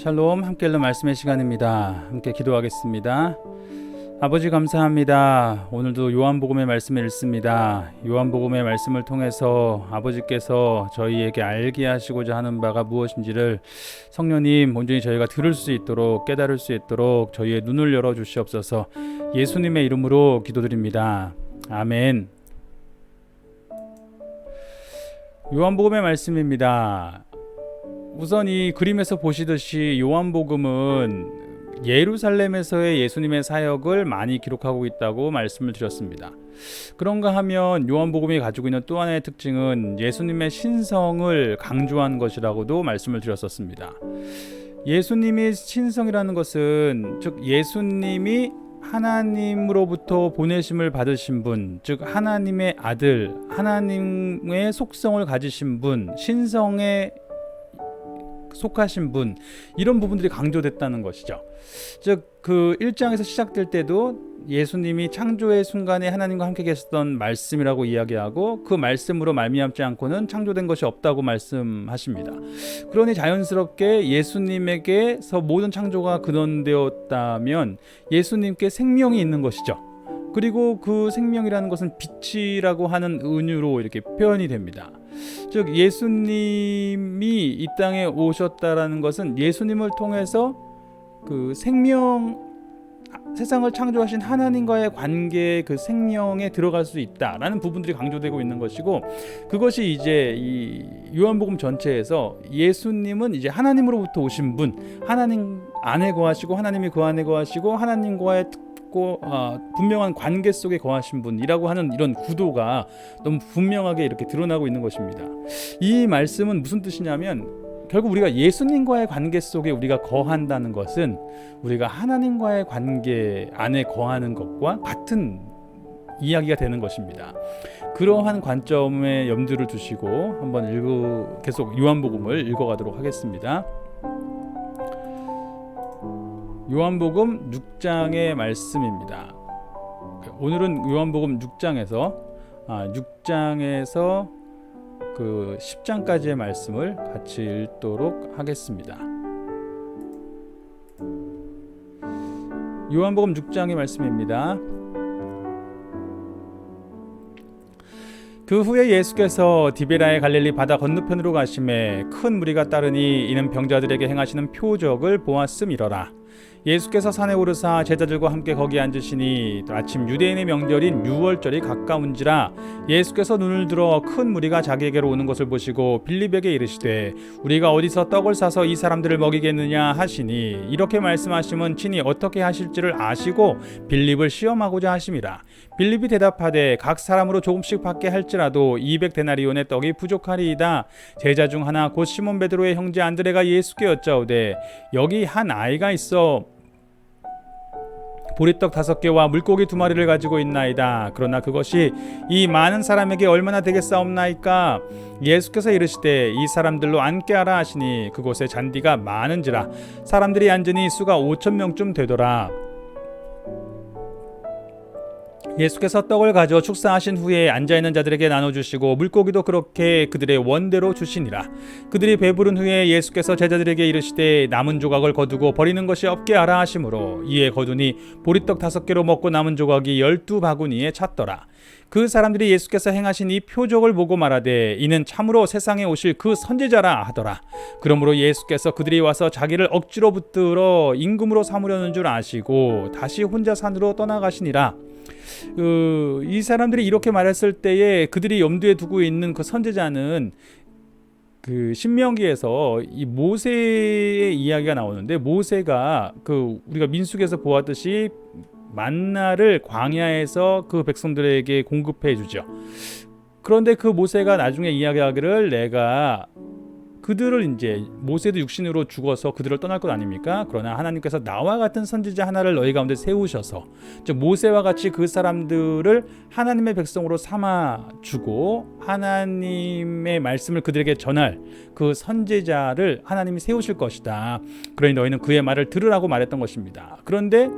샬롬, 함께 읽는 말씀의 시간입니다. 함께 기도하겠습니다. 아버지 감사합니다. 오늘도 요한복음의 말씀을 읽습니다. 요한복음의 말씀을 통해서 아버지께서 저희에게 알게 하시고자 하는 바가 무엇인지를 성령님 온전히 저희가 들을 수 있도록 깨달을 수 있도록 저희의 눈을 열어 주시옵소서. 예수님의 이름으로 기도드립니다. 아멘. 요한복음의 말씀입니다. 우선 이 그림에서 보시듯이 요한복음은 예루살렘에서의 예수님의 사역을 많이 기록하고 있다고 말씀을 드렸습니다. 그런가 하면 요한복음이 가지고 있는 또 하나의 특징은 예수님의 신성을 강조한 것이라고도 말씀을 드렸었습니다. 예수님이 신성이라는 것은 즉 예수님이 하나님으로부터 보내심을 받으신 분, 즉 하나님의 아들, 하나님의 속성을 가지신 분, 신성에 속하신 분, 이런 부분들이 강조됐다는 것이죠. 즉 그 1장에서 시작될 때도 예수님이 창조의 순간에 하나님과 함께 계셨던 말씀이라고 이야기하고 그 말씀으로 말미암지 않고는 창조된 것이 없다고 말씀하십니다. 그러니 자연스럽게 예수님에게서 모든 창조가 근원되었다면 예수님께 생명이 있는 것이죠. 그리고 그 생명이라는 것은 빛이라고 하는 은유로 이렇게 표현이 됩니다. 즉 예수님이 이 땅에 오셨다라는 것은 예수님을 통해서 그 세상을 창조하신 하나님과의 관계의 그 생명에 들어갈 수 있다라는 부분들이 강조되고 있는 것이고, 그것이 이제 이 요한복음 전체에서 예수님은 이제 하나님으로부터 오신 분, 하나님 안에 거하시고 하나님이 그 안에 거하시고 하나님과의 분명한 관계 속에 거하신 분이라고 하는 이런 구도가 너무 분명하게 이렇게 드러나고 있는 것입니다. 이 말씀은 무슨 뜻이냐면 결국 우리가 예수님과의 관계 속에 우리가 거한다는 것은 우리가 하나님과의 관계 안에 거하는 것과 같은 이야기가 되는 것입니다. 그러한 관점에 염두를 두시고 한번 계속 요한복음을 읽어가도록 하겠습니다. 요한복음 6장의 말씀입니다. 오늘은 요한복음 6장에서 그 10장까지의 말씀을 같이 읽도록 하겠습니다. 요한복음 6장의 말씀입니다. 그 후에 예수께서 디베라의 갈릴리 바다 건너편으로 가심에 큰 무리가 따르니 이는 병자들에게 행하시는 표적을 보았음이러라. 예수께서 산에 오르사 제자들과 함께 거기 앉으시니 아침 유대인의 명절인 유월절이 가까운지라. 예수께서 눈을 들어 큰 무리가 자기에게로 오는 것을 보시고 빌립에게 이르시되 우리가 어디서 떡을 사서 이 사람들을 먹이겠느냐 하시니, 이렇게 말씀하심은 친히 어떻게 하실지를 아시고 빌립을 시험하고자 하심이라. 빌립이 대답하되 각 사람으로 조금씩 받게 할지라도 200데나리온의 떡이 부족하리이다. 제자 중 하나 곧 시몬 베드로의 형제 안드레가 예수께 여짜오되 여기 한 아이가 있어 보리떡 5개와 물고기 2마리를 가지고 있나이다. 그러나 그것이 이 많은 사람에게 얼마나 되겠사옵나이까. 예수께서 이르시되 이 사람들로 앉게 하라 하시니 그곳에 잔디가 많은지라 사람들이 앉으니 수가 5,000명쯤 되더라. 예수께서 떡을 가져 축사하신 후에 앉아있는 자들에게 나눠주시고 물고기도 그렇게 그들의 원대로 주시니라. 그들이 배부른 후에 예수께서 제자들에게 이르시되 남은 조각을 거두고 버리는 것이 없게 하라 하시므로 이에 거두니 보리떡 5개로 먹고 남은 조각이 12바구니에 찼더라. 그 사람들이 예수께서 행하신 이 표적을 보고 말하되 이는 참으로 세상에 오실 그 선지자라 하더라. 그러므로 예수께서 그들이 와서 자기를 억지로 붙들어 임금으로 삼으려는 줄 아시고 다시 혼자 산으로 떠나가시니라. 이 사람들이 이렇게 말했을 때에 그들이 염두에 두고 있는 그 선지자는 그 신명기에서 이 모세의 이야기가 나오는데, 모세가 우리가 민수기에서 보았듯이 만나를 광야에서 그 백성들에게 공급해 주죠. 그런데 그 모세가 나중에 이야기하기를 내가 그들을 이제 모세도 육신으로 죽어서 그들을 떠날 것 아닙니까? 그러나 하나님께서 나와 같은 선지자 하나를 너희 가운데 세우셔서 즉 모세와 같이 그 사람들을 하나님의 백성으로 삼아주고 하나님의 말씀을 그들에게 전할 그 선지자를 하나님이 세우실 것이다. 그러니 너희는 그의 말을 들으라고 말했던 것입니다. 그런데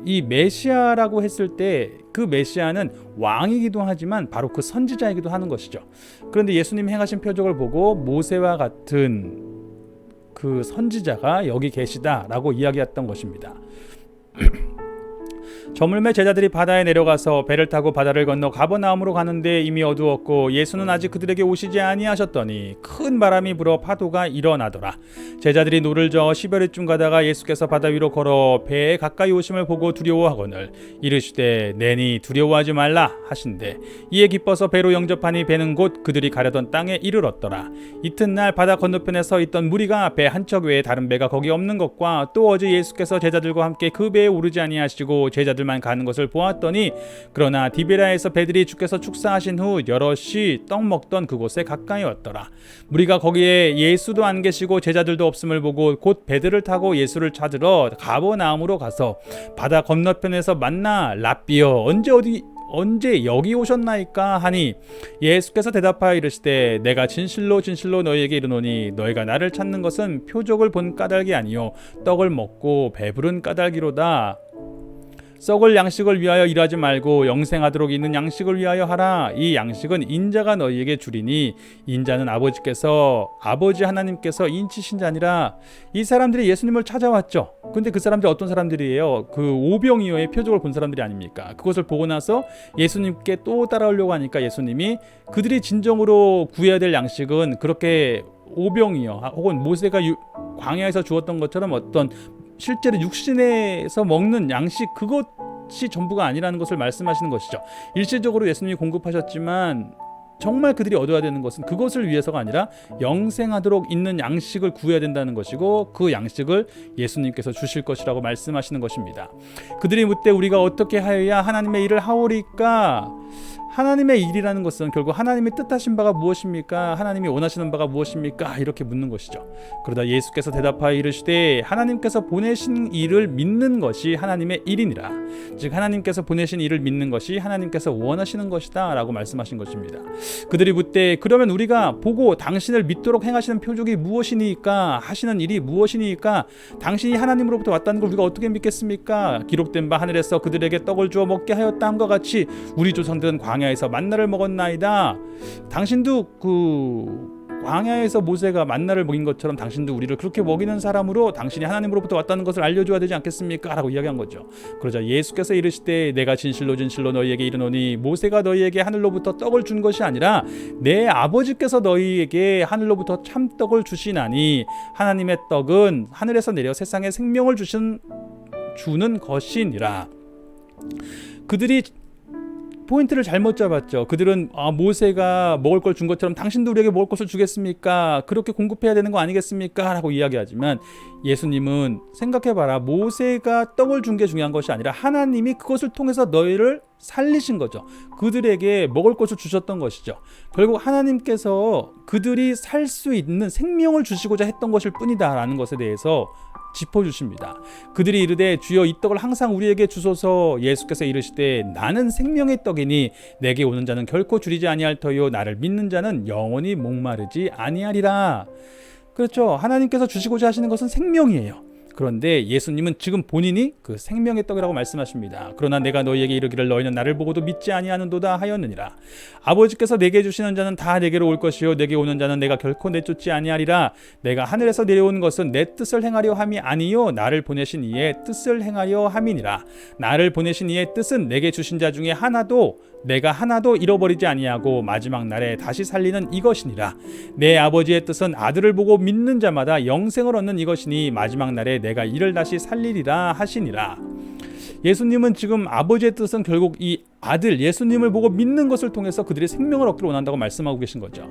이 메시아라고 했을 때 그 메시아는 왕이기도 하지만 바로 그 선지자이기도 하는 것이죠. 그런데 예수님이 행하신 표적을 보고 모세와 같은 그 선지자가 여기 계시다라고 이야기했던 것입니다. 저물매 제자들이 바다에 내려가서 배를 타고 바다를 건너 가버나움으로 가는데 이미 어두웠고 예수는 아직 그들에게 오시지 아니하셨더니 큰 바람이 불어 파도가 일어나더라. 제자들이 노를 저어 시베리쯤 가다가 예수께서 바다 위로 걸어 배에 가까이 오심을 보고 두려워하거늘 이르시되 내니 두려워하지 말라 하신대 이에 기뻐서 배로 영접하니 배는 곧 그들이 가려던 땅에 이르렀더라. 이튿날 바다 건너편에 서 있던 무리가 배 한 척 외에 다른 배가 거기 없는 것과 또 어제 예수께서 제자들과 함께 그 배에 오르지 아니하시고 제자들만 가는 것을 보았더니 그러나 디베라에서 배들이 주께서 축사하신 후 여럿이 떡 먹던 그곳에 가까이 왔더라. 무리가 거기에 예수도 안 계시고 제자들도 없음을 보고 곧 배들을 타고 예수를 찾으러 가버나움으로 가서 바다 건너편에서 만나 랍비여 언제 여기 오셨나이까 하니 예수께서 대답하여 이르시되 내가 진실로 진실로 너희에게 이르노니 너희가 나를 찾는 것은 표적을 본 까닭이 아니요 떡을 먹고 배부른 까닭이로다. 썩을 양식을 위하여 일하지 말고 영생하도록 있는 양식을 위하여 하라. 이 양식은 인자가 너희에게 주리니 인자는 아버지 하나님께서 인치신 자니라. 이 사람들이 예수님을 찾아왔죠. 근데 그 사람들이 어떤 사람들이에요? 그 오병이어의 표적을 본 사람들이 아닙니까? 그것을 보고 나서 예수님께 또 따라오려고 하니까 예수님이 그들이 진정으로 구해야 될 양식은 그렇게 오병이어 혹은 모세가 광야에서 주었던 것처럼 어떤 실제로 육신에서 먹는 양식 그것이 전부가 아니라는 것을 말씀하시는 것이죠. 일시적으로 예수님이 공급하셨지만 정말 그들이 얻어야 되는 것은 그것을 위해서가 아니라 영생하도록 있는 양식을 구해야 된다는 것이고 그 양식을 예수님께서 주실 것이라고 말씀하시는 것입니다. 그들이 묻되 우리가 어떻게 하여야 하나님의 일을 하오리까? 하나님의 일이라는 것은 결국 하나님이 뜻하신 바가 무엇입니까? 하나님이 원하시는 바가 무엇입니까? 이렇게 묻는 것이죠. 그러다 예수께서 대답하여 이르시되 하나님께서 보내신 일을 믿는 것이 하나님의 일이니라. 즉 하나님께서 보내신 일을 믿는 것이 하나님께서 원하시는 것이다 라고 말씀하신 것입니다. 그들이 묻되 그러면 우리가 보고 당신을 믿도록 행하시는 표적이 무엇이니까? 하시는 일이 무엇이니까? 당신이 하나님으로부터 왔다는 걸 우리가 어떻게 믿겠습니까? 기록된 바 하늘에서 그들에게 떡을 주어 먹게 하였다 함과 같이 우리 조상들은 광야에서 만나를 먹었나이다. 당신도 광야에서 모세가 만나를 먹인 것처럼 당신도 우리를 그렇게 먹이는 사람으로 당신이 하나님으로부터 왔다는 것을 알려줘야 되지 않겠습니까? 라고 이야기한 거죠. 그러자 예수께서 이르시되 내가 진실로 진실로 너희에게 이르노니 모세가 너희에게 하늘로부터 떡을 준 것이 아니라 내 아버지께서 너희에게 하늘로부터 참떡을 주시나니 하나님의 떡은 하늘에서 내려 세상에 생명을 주는 것이니라. 그들이 포인트를 잘못 잡았죠. 그들은 모세가 먹을 걸 준 것처럼 당신도 우리에게 먹을 것을 주겠습니까? 그렇게 공급해야 되는 거 아니겠습니까? 라고 이야기하지만 예수님은 생각해봐라. 모세가 떡을 준 게 중요한 것이 아니라 하나님이 그것을 통해서 너희를 살리신 거죠. 그들에게 먹을 것을 주셨던 것이죠. 결국 하나님께서 그들이 살 수 있는 생명을 주시고자 했던 것일 뿐이다 라는 것에 대해서 짚어주십니다. 그들이 이르되 주여 이 떡을 항상 우리에게 주소서. 예수께서 이르시되 나는 생명의 떡이니 내게 오는 자는 결코 줄이지 아니할 터요 나를 믿는 자는 영원히 목마르지 아니하리라. 그렇죠. 하나님께서 주시고자 하시는 것은 생명이에요. 그런데 예수님은 지금 본인이 그 생명의 떡이라고 말씀하십니다. 그러나 내가 너희에게 이르기를 너희는 나를 보고도 믿지 아니하는도다 하였느니라. 아버지께서 내게 주시는 자는 다 내게로 올 것이요 내게 오는 자는 내가 결코 내쫓지 아니하리라. 내가 하늘에서 내려온 것은 내 뜻을 행하려 함이 아니요 나를 보내신 이의 뜻을 행하려 함이니라. 나를 보내신 이의 뜻은 내게 주신 자 중에 내가 하나도 잃어버리지 아니하고 마지막 날에 다시 살리는 이것이니라. 내 아버지의 뜻은 아들을 보고 믿는 자마다 영생을 얻는 이것이니 마지막 날에 내가 이를 다시 살리리라 하시니라. 예수님은 지금 아버지의 뜻은 결국 이 아들 예수님을 보고 믿는 것을 통해서 그들의 생명을 얻기를 원한다고 말씀하고 계신 거죠.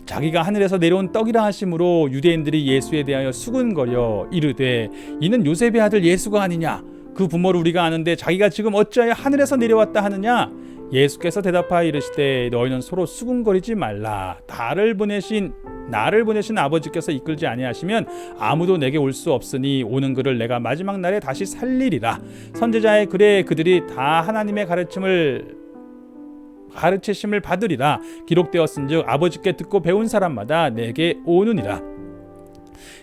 자기가 하늘에서 내려온 떡이라 하심으로 유대인들이 예수에 대하여 수군거려 이르되 이는 요셉의 아들 예수가 아니냐? 그 부모를 우리가 아는데 자기가 지금 어찌하여 하늘에서 내려왔다 하느냐? 예수께서 대답하여 이르시되 너희는 서로 수군거리지 말라. 나를 보내신 아버지께서 이끌지 아니하시면 아무도 내게 올 수 없으니 오는 그를 내가 마지막 날에 다시 살리리라. 선지자의 글에 그들이 다 하나님의 가르치심을 받으리라. 기록되었은즉 아버지께 듣고 배운 사람마다 내게 오느니라.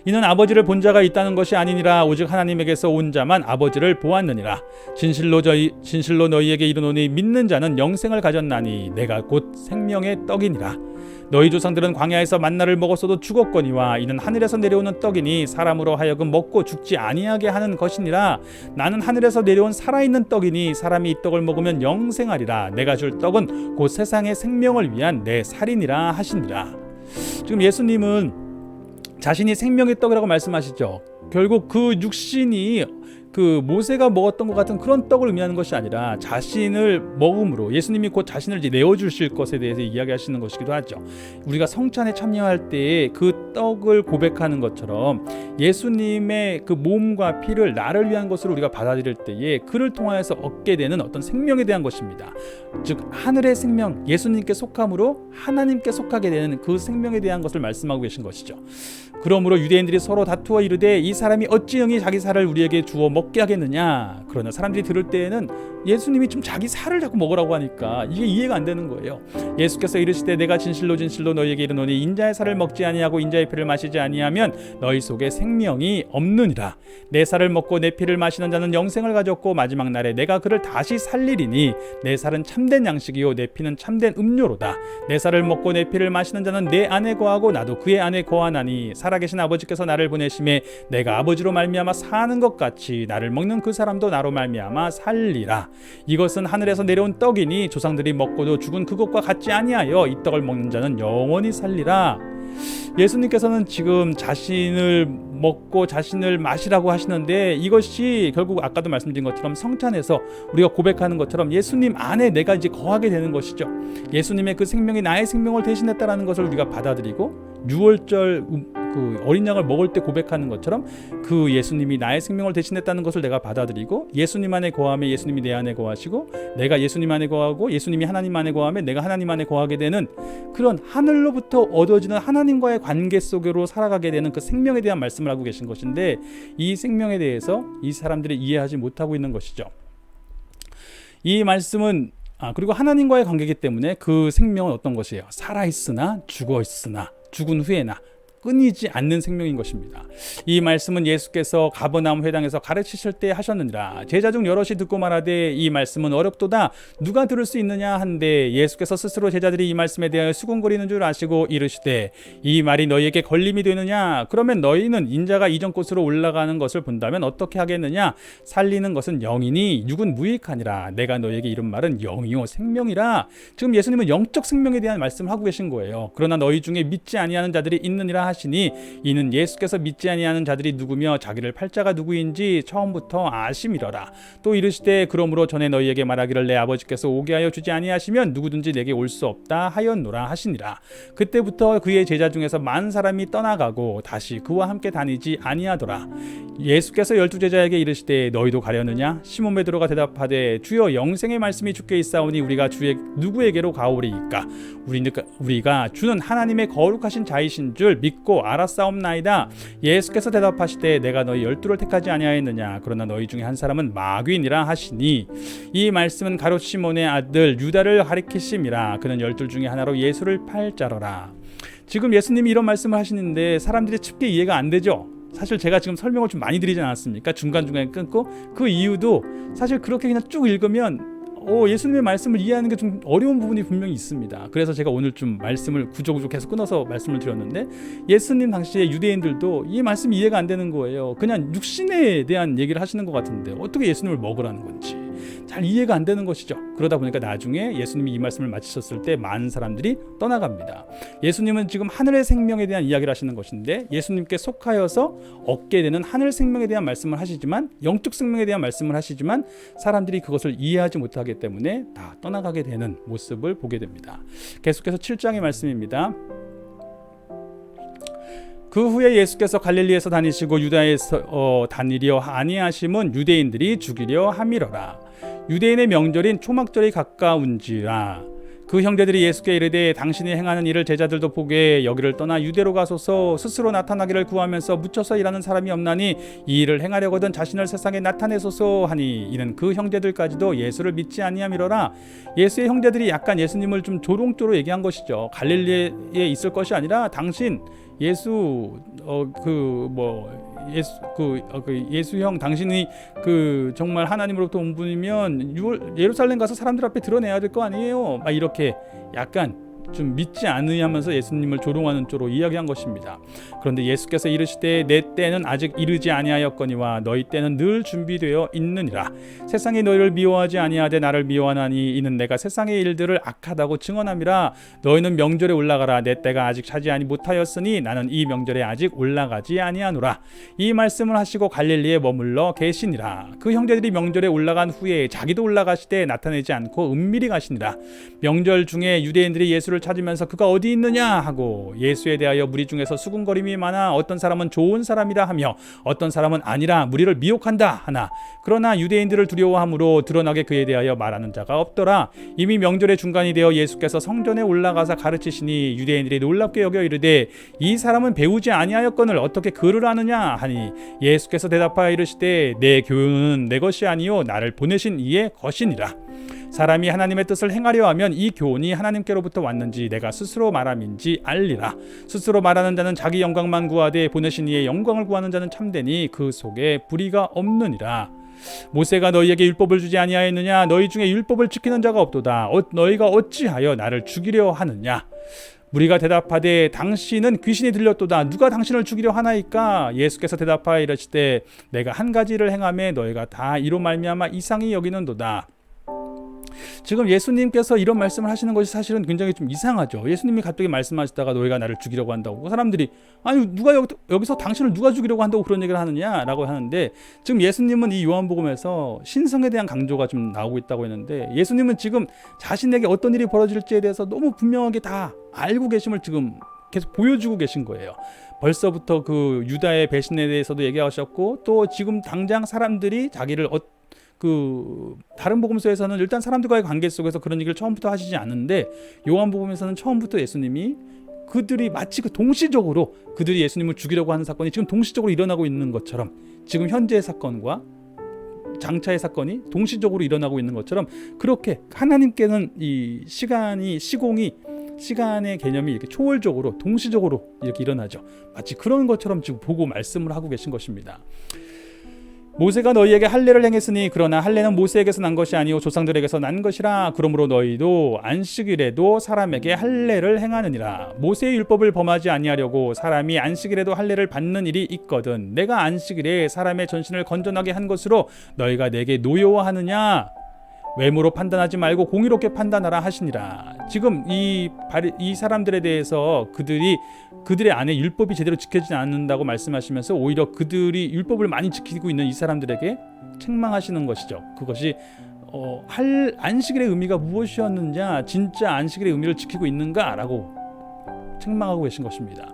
이는 아버지를 본 자가 있다는 것이 아니니라. 오직 하나님에게서 온 자만 아버지를 보았느니라. 진실로 너희에게 이르노니 믿는 자는 영생을 가졌나니 내가 곧 생명의 떡이니라. 너희 조상들은 광야에서 만나를 먹었어도 죽었거니와 이는 하늘에서 내려오는 떡이니 사람으로 하여금 먹고 죽지 아니하게 하는 것이니라. 나는 하늘에서 내려온 살아있는 떡이니 사람이 이 떡을 먹으면 영생하리라. 내가 줄 떡은 곧 세상의 생명을 위한 내 살이니라 하시니라. 지금 예수님은 자신이 생명의 떡이라고 말씀하시죠. 결국 그 육신이 그 모세가 먹었던 것 같은 그런 떡을 의미하는 것이 아니라 자신을 먹음으로 예수님이 곧 자신을 이제 내어주실 것에 대해서 이야기하시는 것이기도 하죠. 우리가 성찬에 참여할 때에 그 떡을 고백하는 것처럼 예수님의 그 몸과 피를 나를 위한 것으로 우리가 받아들일 때에 그를 통하여서 얻게 되는 어떤 생명에 대한 것입니다. 즉 하늘의 생명, 예수님께 속함으로 하나님께 속하게 되는 그 생명에 대한 것을 말씀하고 계신 것이죠. 그러므로 유대인들이 서로 다투어 이르되 이 사람이 어찌 영이 자기 살을 우리에게 주어 먹게 하겠느냐. 그러나 사람들이 들을 때에는 예수님이 좀 자기 살을 자꾸 먹으라고 하니까 이게 이해가 안 되는 거예요. 예수께서 이르시되 내가 진실로 너희에게 이르노니 인자의 살을 먹지 아니하고 인자의 피를 마시지 아니하면 너희 속에 생명이 없느니라. 내 살을 먹고 내 피를 마시는 자는 영생을 가졌고 마지막 날에 내가 그를 다시 살리리니 내 살은 참된 양식이요 내 피는 참된 음료로다. 내 살을 먹고 내 피를 마시는 자는 내 안에 거하고 나도 그의 안에 거하나니 살아계신 아버지께서 나를 보내심에 내가 아버지로 말미암아 사는 것 같이 나를 먹는 그 사람도 나로 말미암아 살리라. 이것은 하늘에서 내려온 떡이니 조상들이 먹고도 죽은 그것과 같지 아니하여 이 떡을 먹는 자는 영원히 살리라. 예수님께서는 지금 자신을 먹고 자신을 마시라고 하시는데 이것이 결국 아까도 말씀드린 것처럼 성찬에서 우리가 고백하는 것처럼 예수님 안에 내가 이제 거하게 되는 것이죠. 예수님의 그 생명이 나의 생명을 대신했다라는 것을 우리가 받아들이고 6월절 그 어린 양을 먹을 때 고백하는 것처럼 그 예수님이 나의 생명을 대신했다는 것을 내가 받아들이고 예수님 안에 거하며 예수님이 내 안에 거하시고 내가 예수님 안에 거하고 예수님이 하나님 안에 거하며 내가 하나님 안에 거하게 되는 그런 하늘로부터 얻어지는 하나님과의 관계 속으로 살아가게 되는 그 생명에 대한 말씀을 하고 계신 것인데 이 생명에 대해서 이 사람들이 이해하지 못하고 있는 것이죠. 이 말씀은 그리고 하나님과의 관계이기 때문에 그 생명은 어떤 것이에요? 살아있으나 죽어있으나 죽은 후에나 끊이지 않는 생명인 것입니다. 이 말씀은 예수께서 가버나움 회당에서 가르치실 때 하셨느니라. 제자 중 여럿이 듣고 말하되 이 말씀은 어렵도다 누가 들을 수 있느냐 한데 예수께서 스스로 제자들이 이 말씀에 대하여 수군거리는 줄 아시고 이르시되 이 말이 너희에게 걸림이 되느냐. 그러면 너희는 인자가 이전 곳으로 올라가는 것을 본다면 어떻게 하겠느냐. 살리는 것은 영이니 육은 무익하니라. 내가 너희에게 이른 말은 영이요 생명이라. 지금 예수님은 영적 생명에 대한 말씀을 하고 계신 거예요. 그러나 너희 중에 믿지 아니하는 자들이 있느니라 하시니 이는 예수께서 믿지 아니하는 자들이 누구며 자기를 팔자가 누구인지 처음부터 아심이러라. 또 이르시되 그러므로 전에 너희에게 말하기를 내 아버지께서 오게 하여 주지 아니하시면 누구든지 내게 올 수 없다 하였노라 하시니라. 그때부터 그의 제자 중에서 많은 사람이 떠나가고 다시 그와 함께 다니지 아니하더라. 예수께서 12제자에게 이르시되 너희도 가려느냐. 시몬 베드로가 대답하되 주여 영생의 말씀이 주께 있사오니 우리가 주의 누구에게로 가오리이까. 우리가 주는 하나님의 거룩하신 자이신 줄 믿고 알았사옵나이다. 예수께서 대답하시되 내가 너희 12를 택하지 아니하였느냐. 그러나 너희 중에 한 사람은 마귀니라 하시니 이 말씀은 가롯 시몬의 아들 유다를 가리키심이라. 그는 12 중에 하나로 예수를 팔 자러라. 지금 예수님이 이런 말씀을 하시는데 사람들이 쉽게 이해가 안 되죠. 사실 제가 지금 설명을 좀 많이 드리지 않았습니까? 중간중간에 끊고 그 이유도 사실 그렇게 그냥 쭉 읽으면 예수님의 말씀을 이해하는 게 좀 어려운 부분이 분명히 있습니다. 그래서 제가 오늘 좀 말씀을 구조구조 계속 끊어서 말씀을 드렸는데 예수님 당시에 유대인들도 이 말씀이 이해가 안 되는 거예요. 그냥 육신에 대한 얘기를 하시는 것 같은데 어떻게 예수님을 먹으라는 건지 잘 이해가 안 되는 것이죠. 그러다 보니까 나중에 예수님이 이 말씀을 마치셨을 때 많은 사람들이 떠나갑니다. 예수님은 지금 하늘의 생명에 대한 이야기를 하시는 것인데 예수님께 속하여서 얻게 되는 하늘 생명에 대한 말씀을 하시지만 영적 생명에 대한 말씀을 하시지만 사람들이 그것을 이해하지 못하기 때문에 다 떠나가게 되는 모습을 보게 됩니다. 계속해서 7장의 말씀입니다. 그 후에 예수께서 갈릴리에서 다니시고 유다에서 다니려 아니하심은 유대인들이 죽이려 함이러라. 유대인의 명절인 초막절이 가까운지라. 그 형제들이 예수께 이르되 당신이 행하는 일을 제자들도 보게 여기를 떠나 유대로 가소서. 스스로 나타나기를 구하면서 묻혀서 일하는 사람이 없나니 이 일을 행하려거든 자신을 세상에 나타내소서 하니 이는 그 형제들까지도 예수를 믿지 아니함이러라. 예수의 형제들이 약간 예수님을 좀 조롱조로 얘기한 것이죠. 갈릴리에 있을 것이 아니라 당신 예수 형 당신이 정말 하나님으로부터 온 분이면 예루살렘 가서 사람들 앞에 드러내야 될 거 아니에요. 막 이렇게 약간 좀 믿지 않으면서 예수님을 조롱하는 쪽으로 이야기한 것입니다. 그런데 예수께서 이르시되 내 때는 아직 이르지 아니하였거니와 너희 때는 늘 준비되어 있느니라. 세상이 너희를 미워하지 아니하되 나를 미워하나니 이는 내가 세상의 일들을 악하다고 증언함이라. 너희는 명절에 올라가라. 내 때가 아직 차지하지 못하였으니 나는 이 명절에 아직 올라가지 아니하노라. 이 말씀을 하시고 갈릴리에 머물러 계시니라. 그 형제들이 명절에 올라간 후에 자기도 올라가시되 나타내지 않고 은밀히 가시니라. 명절 중에 유대인들이 예수를 찾으면서 그가 어디 있느냐 하고 예수에 대하여 무리 중에서 수군거림이 많아 어떤 사람은 좋은 사람이라 하며 어떤 사람은 아니라 무리를 미혹한다 하나 그러나 유대인들을 두려워함으로 드러나게 그에 대하여 말하는 자가 없더라. 이미 명절의 중간이 되어 예수께서 성전에 올라가사 가르치시니 유대인들이 놀랍게 여겨 이르되 이 사람은 배우지 아니하였거늘 어떻게 글을 아느냐 하니 예수께서 대답하여 이르시되 내 교훈은 내 것이 아니요 나를 보내신 이의 것이니라. 사람이 하나님의 뜻을 행하려 하면 이 교훈이 하나님께로부터 왔는지 내가 스스로 말함인지 알리라. 스스로 말하는 자는 자기 영광만 구하되 보내신 이의 영광을 구하는 자는 참되니 그 속에 불의가 없느니라. 모세가 너희에게 율법을 주지 아니하였느냐? 너희 중에 율법을 지키는 자가 없도다. 너희가 어찌하여 나를 죽이려 하느냐? 무리가 대답하되 당신은 귀신이 들렸도다. 누가 당신을 죽이려 하나이까? 예수께서 대답하여 이르시되 내가 한 가지를 행하매 너희가 다 이로 말미암아 이상히 여기는도다. 지금 예수님께서 이런 말씀을 하시는 것이 사실은 굉장히 좀 이상하죠. 예수님이 갑자기 말씀하시다가 너희가 나를 죽이려고 한다고 사람들이 아니 누가 여기서 당신을 누가 죽이려고 한다고 그런 얘기를 하느냐라고 하는데 지금 예수님은 이 요한복음에서 신성에 대한 강조가 좀 나오고 있다고 했는데 예수님은 지금 자신에게 어떤 일이 벌어질지에 대해서 너무 분명하게 다 알고 계심을 지금 계속 보여주고 계신 거예요. 벌써부터 그 유다의 배신에 대해서도 얘기하셨고 또 지금 당장 사람들이 자기를 다른 복음서에서는 일단 사람들과의 관계 속에서 그런 얘기를 처음부터 하시지 않는데 요한복음에서는 처음부터 예수님이 그들이 마치 동시적으로 그들이 예수님을 죽이려고 하는 사건이 지금 동시적으로 일어나고 있는 것처럼 지금 현재의 사건과 장차의 사건이 동시적으로 일어나고 있는 것처럼 그렇게 하나님께는 이 시간의 개념이 이렇게 초월적으로 동시적으로 이렇게 일어나죠. 마치 그런 것처럼 지금 보고 말씀을 하고 계신 것입니다. 모세가 너희에게 할례를 행했으니 그러나 할례는 모세에게서 난 것이 아니요 조상들에게서 난 것이라. 그러므로 너희도 안식일에도 사람에게 할례를 행하느니라. 모세의 율법을 범하지 아니하려고 사람이 안식일에도 할례를 받는 일이 있거든 내가 안식일에 사람의 전신을 건전하게 한 것으로 너희가 내게 노여워하느냐? 외모로 판단하지 말고 공의롭게 판단하라 하시니라. 지금 이 사람들에 대해서 그들의 안에 율법이 제대로 지켜지지 않는다고 말씀하시면서 오히려 그들이 율법을 많이 지키고 있는 이 사람들에게 책망하시는 것이죠. 그것이 안식일의 의미가 무엇이었느냐, 진짜 안식일의 의미를 지키고 있는가라고 책망하고 계신 것입니다.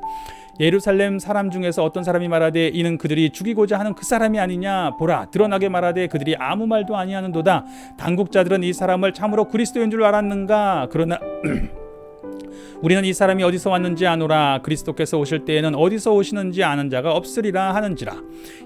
예루살렘 사람 중에서 어떤 사람이 말하되 이는 그들이 죽이고자 하는 그 사람이 아니냐? 보라, 드러나게 말하되 그들이 아무 말도 아니하는도다. 당국자들은 이 사람을 참으로 그리스도인 줄 알았는가? 그러나 우리는 이 사람이 어디서 왔는지 아노라. 그리스도께서 오실 때에는 어디서 오시는지 아는 자가 없으리라 하는지라.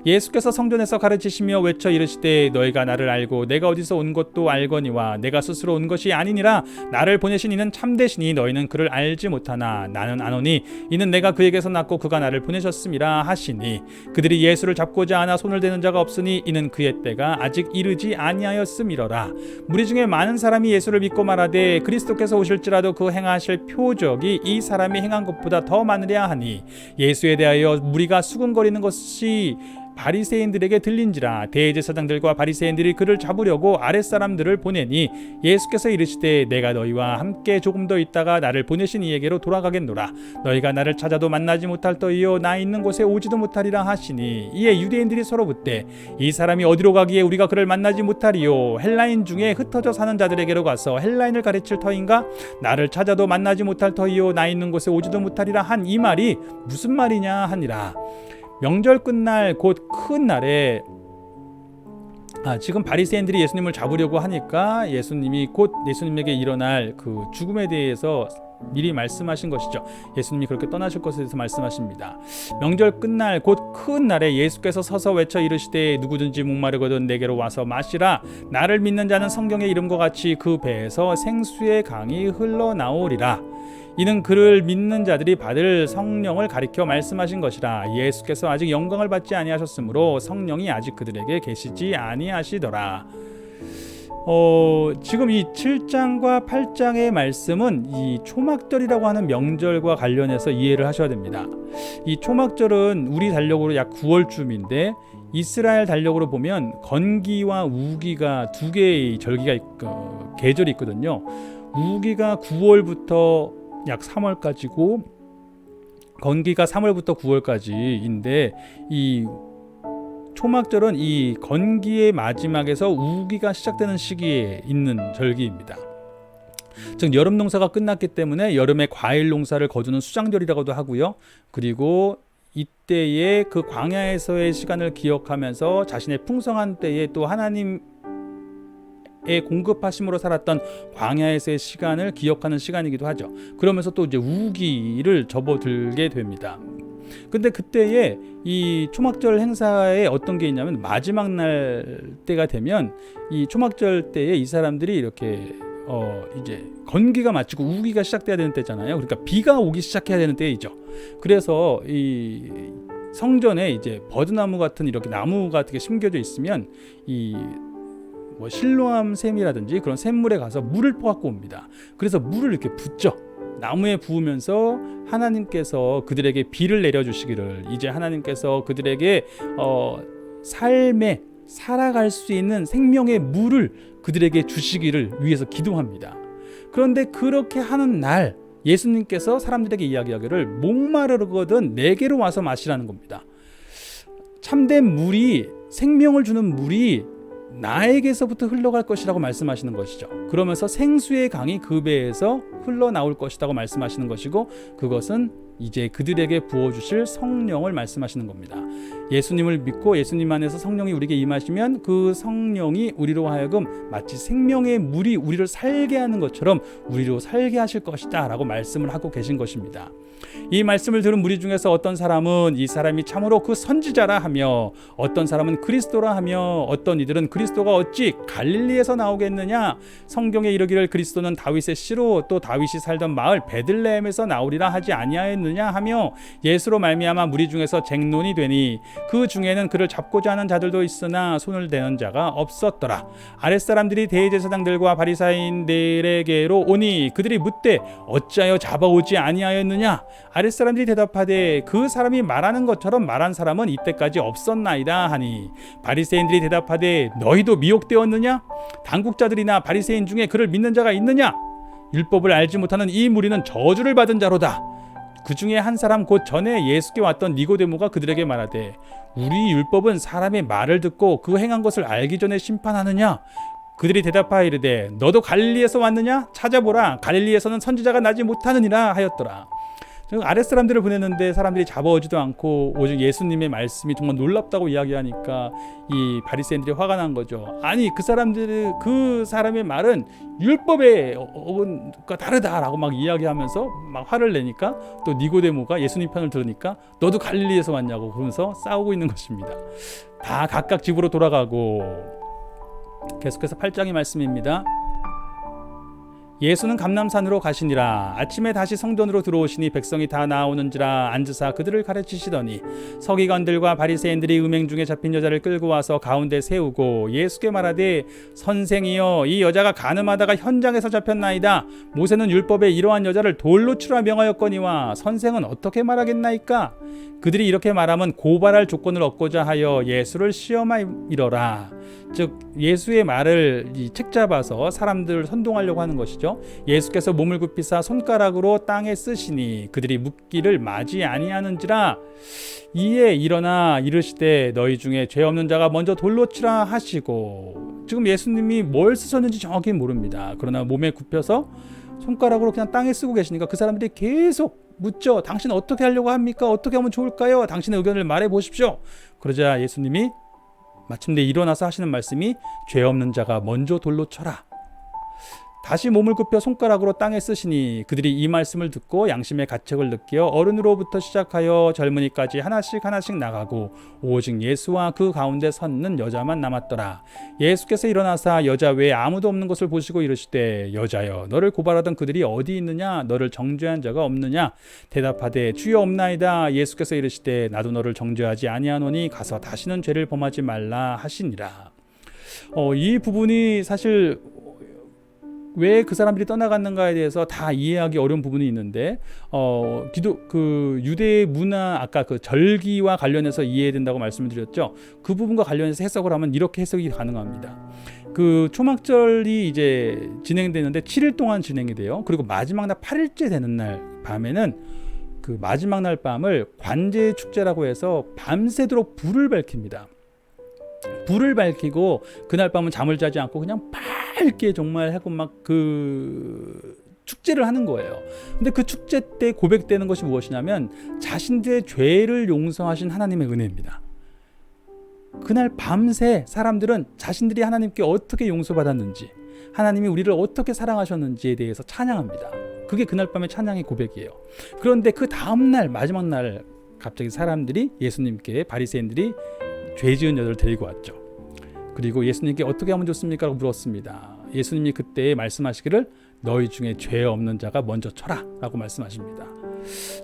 예수께서 성전에서 가르치시며 외쳐 이르시되 너희가 나를 알고 내가 어디서 온 것도 알거니와 내가 스스로 온 것이 아니니라. 나를 보내신 이는 참되시니 너희는 그를 알지 못하나 나는 아노니 이는 내가 그에게서 났고 그가 나를 보내셨음이라 하시니 그들이 예수를 잡고자 하나 손을 대는 자가 없으니 이는 그의 때가 아직 이르지 아니하였음이러라. 무리 중에 많은 사람이 예수를 믿고 말하되 그리스도께서 오실지라도 그 행하실 표적이 이 사람이 행한 것보다 더 많으랴 하니 예수에 대하여 무리가 수군거리는 것이 바리새인들에게 들린지라. 대제사장들과 바리새인들이 그를 잡으려고 아랫사람들을 보내니 예수께서 이르시되 내가 너희와 함께 조금 더 있다가 나를 보내신 이에게로 돌아가겠노라. 너희가 나를 찾아도 만나지 못할 터이요 나 있는 곳에 오지도 못하리라 하시니 이에 유대인들이 서로 묻되 이 사람이 어디로 가기에 우리가 그를 만나지 못하리요? 헬라인 중에 흩어져 사는 자들에게로 가서 헬라인을 가르칠 터인가? 나를 찾아도 만나지 못할 터이요 나 있는 곳에 오지도 못하리라 한 이 말이 무슨 말이냐 하니라. 명절 끝날 곧 큰 날에 지금 바리새인들이 예수님을 잡으려고 하니까 예수님이 곧 예수님에게 일어날 그 죽음에 대해서 미리 말씀하신 것이죠. 예수님이 그렇게 떠나실 것에 대해서 말씀하십니다. 명절 끝날 곧 큰 날에 예수께서 서서 외쳐 이르시되 누구든지 목마르거든 내게로 와서 마시라. 나를 믿는 자는 성경의 이름과 같이 그 배에서 생수의 강이 흘러나오리라. 이는 그를 믿는 자들이 받을 성령을 가리켜 말씀하신 것이라. 예수께서 아직 영광을 받지 아니하셨으므로 성령이 아직 그들에게 계시지 아니하시더라. 지금 이 7장과 8장의 말씀은 이 초막절이라고 하는 명절과 관련해서 이해를 하셔야 됩니다. 이 초막절은 우리 달력으로 약 9월쯤인데 이스라엘 달력으로 보면 건기와 우기가 두 개의 계절이 있거든요. 우기가 9월부터 약 3월까지고 건기가 3월부터 9월까지인데 이 초막절은 이 건기의 마지막에서 우기가 시작되는 시기에 있는 절기입니다. 즉 여름 농사가 끝났기 때문에 여름에 과일 농사를 거두는 수장절이라고도 하고요. 그리고 이때에 그 광야에서의 시간을 기억하면서 자신의 풍성한 때에 또 하나님의 공급하심으로 살았던 광야에서의 시간을 기억하는 시간이기도 하죠. 그러면서 또 이제 우기를 접어들게 됩니다. 근데 그때에 이 초막절 행사에 어떤 게 있냐면 마지막 날 때가 되면 이 초막절 때에 이 사람들이 이렇게 이제 건기가 마치고 우기가 시작돼야 되는 때잖아요. 그러니까 비가 오기 시작해야 되는 때이죠. 그래서 이 성전에 이제 버드나무 같은 이렇게 나무 같은 게 심겨져 있으면 이 실로암 샘이라든지 그런 샘물에 가서 물을 퍼갖고 옵니다. 그래서 물을 이렇게 붓죠. 나무에 부으면서 하나님께서 그들에게 비를 내려주시기를, 이제 하나님께서 그들에게 삶에 살아갈 수 있는 생명의 물을 그들에게 주시기를 위해서 기도합니다. 그런데 그렇게 하는 날 예수님께서 사람들에게 이야기하기를 목마르거든 내게로 와서 마시라는 겁니다. 참된 물이, 생명을 주는 물이 나에게서부터 흘러갈 것이라고 말씀하시는 것이죠. 그러면서 생수의 강이 그 배에서 흘러나올 것이라고 말씀하시는 것이고, 그것은 이제 그들에게 부어주실 성령을 말씀하시는 겁니다. 예수님을 믿고 예수님 안에서 성령이 우리에게 임하시면 그 성령이 우리로 하여금 마치 생명의 물이 우리를 살게 하는 것처럼 우리로 살게 하실 것이다 라고 말씀을 하고 계신 것입니다. 이 말씀을 들은 무리 중에서 어떤 사람은 이 사람이 참으로 그 선지자라 하며, 어떤 사람은 그리스도라 하며, 어떤 이들은 그리스도가 어찌 갈릴리에서 나오겠느냐, 성경에 이르기를 그리스도는 다윗의 씨로 또 다윗이 살던 마을 베들레헴에서 나오리라 하지 아니하였느냐 하며 예수로 말미암아 무리 중에서 쟁론이 되니 그 중에는 그를 잡고자 하는 자들도 있으나 손을 대는 자가 없었더라. 아랫사람들이 대제사장들과 바리사인들에게로 오니 그들이 묻되 어찌하여 잡아오지 아니하였느냐. 아랫사람들이 대답하되 그 사람이 말하는 것처럼 말한 사람은 이때까지 없었나이다 하니, 바리새인들이 대답하되 너희도 미혹되었느냐? 당국자들이나 바리새인 중에 그를 믿는 자가 있느냐? 율법을 알지 못하는 이 무리는 저주를 받은 자로다. 그 중에 한 사람 곧 전에 예수께 왔던 니고데모가 그들에게 말하되 우리 율법은 사람의 말을 듣고 그 행한 것을 알기 전에 심판하느냐? 그들이 대답하여 이르되 너도 갈릴리에서 왔느냐? 찾아보라. 갈릴리에서는 선지자가 나지 못하느니라 하였더라. 아랫사람들을 보냈는데 사람들이 잡아오지도 않고 오직 예수님의 말씀이 정말 놀랍다고 이야기하니까 이 바리새인들이 화가 난 거죠. 아니 그 사람의 말은 율법의 어원과 다르다라고 막 이야기하면서 막 화를 내니까 또 니고데모가 예수님 편을 들으니까 너도 갈릴리에서 왔냐고 그러면서 싸우고 있는 것입니다. 다 각각 집으로 돌아가고, 계속해서 8장의 말씀입니다. 예수는 감람산으로 가시니라. 아침에 다시 성전으로 들어오시니 백성이 다 나오는지라 앉으사 그들을 가르치시더니 서기관들과 바리새인들이 음행 중에 잡힌 여자를 끌고 와서 가운데 세우고 예수께 말하되 선생이여, 이 여자가 간음하다가 현장에서 잡혔나이다. 모세는 율법에 이러한 여자를 돌로 치라 명하였거니와 선생은 어떻게 말하겠나이까? 그들이 이렇게 말하면 고발할 조건을 얻고자 하여 예수를 시험하이러라. 즉 예수의 말을 책잡아서 사람들을 선동하려고 하는 것이죠. 예수께서 몸을 굽히사 손가락으로 땅에 쓰시니 그들이 묻기를 마지 아니하는지라. 이에 일어나 이르시되 너희 중에 죄 없는 자가 먼저 돌로 치라 하시고, 지금 예수님이 뭘 쓰셨는지 정확히 모릅니다. 그러나 몸에 굽혀서 손가락으로 그냥 땅에 쓰고 계시니까 그 사람들이 계속 묻죠. 당신 어떻게 하려고 합니까? 어떻게 하면 좋을까요? 당신의 의견을 말해 보십시오. 그러자 예수님이 마침내 일어나서 하시는 말씀이 죄 없는 자가 먼저 돌로 쳐라. 다시 몸을 굽혀 손가락으로 땅에 쓰시니 그들이 이 말씀을 듣고 양심의 가책을 느끼어 어른으로부터 시작하여 젊은이까지 하나씩 나가고 오직 예수와 그 가운데 섰는 여자만 남았더라. 예수께서 일어나사 여자 외에 아무도 없는 것을 보시고 이르시되 여자여 너를 고발하던 그들이 어디 있느냐? 너를 정죄한 자가 없느냐? 대답하되 주여 없나이다. 예수께서 이르시되 나도 너를 정죄하지 아니하노니 가서 다시는 죄를 범하지 말라 하시니라. 이 부분이 사실 왜 그 사람들이 떠나갔는가에 대해서 다 이해하기 어려운 부분이 있는데 유대의 문화, 아까 그 절기와 관련해서 이해해야 된다고 말씀을 드렸죠. 그 부분과 관련해서 해석을 하면 이렇게 해석이 가능합니다. 그 초막절이 이제 진행되는데 7일 동안 진행이 돼요. 그리고 마지막 날 8일째 되는 날 밤에는 그 마지막 날 밤을 관제 축제라고 해서 밤새도록 불을 밝힙니다. 불을 밝히고 그날 밤은 잠을 자지 않고 그냥 밝게 정말 하고 막 그 축제를 하는 거예요. 근데 그 축제 때 고백되는 것이 무엇이냐면 자신들의 죄를 용서하신 하나님의 은혜입니다. 그날 밤새 사람들은 자신들이 하나님께 어떻게 용서받았는지, 하나님이 우리를 어떻게 사랑하셨는지에 대해서 찬양합니다. 그게 그날 밤의 찬양의 고백이에요. 그런데 그 다음날 마지막 날 갑자기 사람들이 예수님께, 바리새인들이 죄 지은 여자를 데리고 왔죠. 그리고 예수님께 어떻게 하면 좋습니까? 라고 물었습니다. 예수님이 그때 말씀하시기를 너희 중에 죄 없는 자가 먼저 쳐라 라고 말씀하십니다.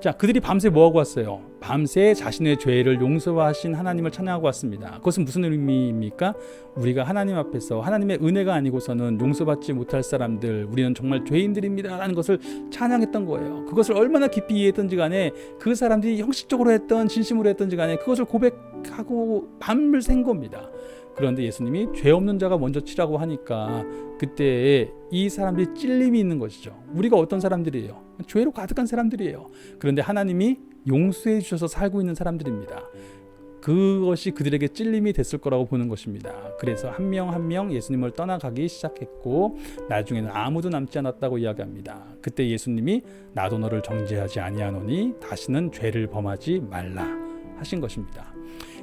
자, 그들이 밤새 뭐하고 왔어요? 밤새 자신의 죄를 용서하신 하나님을 찬양하고 왔습니다. 그것은 무슨 의미입니까? 우리가 하나님 앞에서 하나님의 은혜가 아니고서는 용서받지 못할 사람들, 우리는 정말 죄인들입니다 라는 것을 찬양했던 거예요. 그것을 얼마나 깊이 이해했던지 간에, 그 사람들이 형식적으로 했던 진심으로 했던지 간에 그것을 고백하고 밤을 샌 겁니다. 그런데 예수님이 죄 없는 자가 먼저 치라고 하니까 그때 이 사람들이 찔림이 있는 것이죠. 우리가 어떤 사람들이에요? 죄로 가득한 사람들이에요. 그런데 하나님이 용서해 주셔서 살고 있는 사람들입니다. 그것이 그들에게 찔림이 됐을 거라고 보는 것입니다. 그래서 한 명 한 명 예수님을 떠나가기 시작했고 나중에는 아무도 남지 않았다고 이야기합니다. 그때 예수님이 나도 너를 정죄하지 아니하노니 다시는 죄를 범하지 말라 하신 것입니다.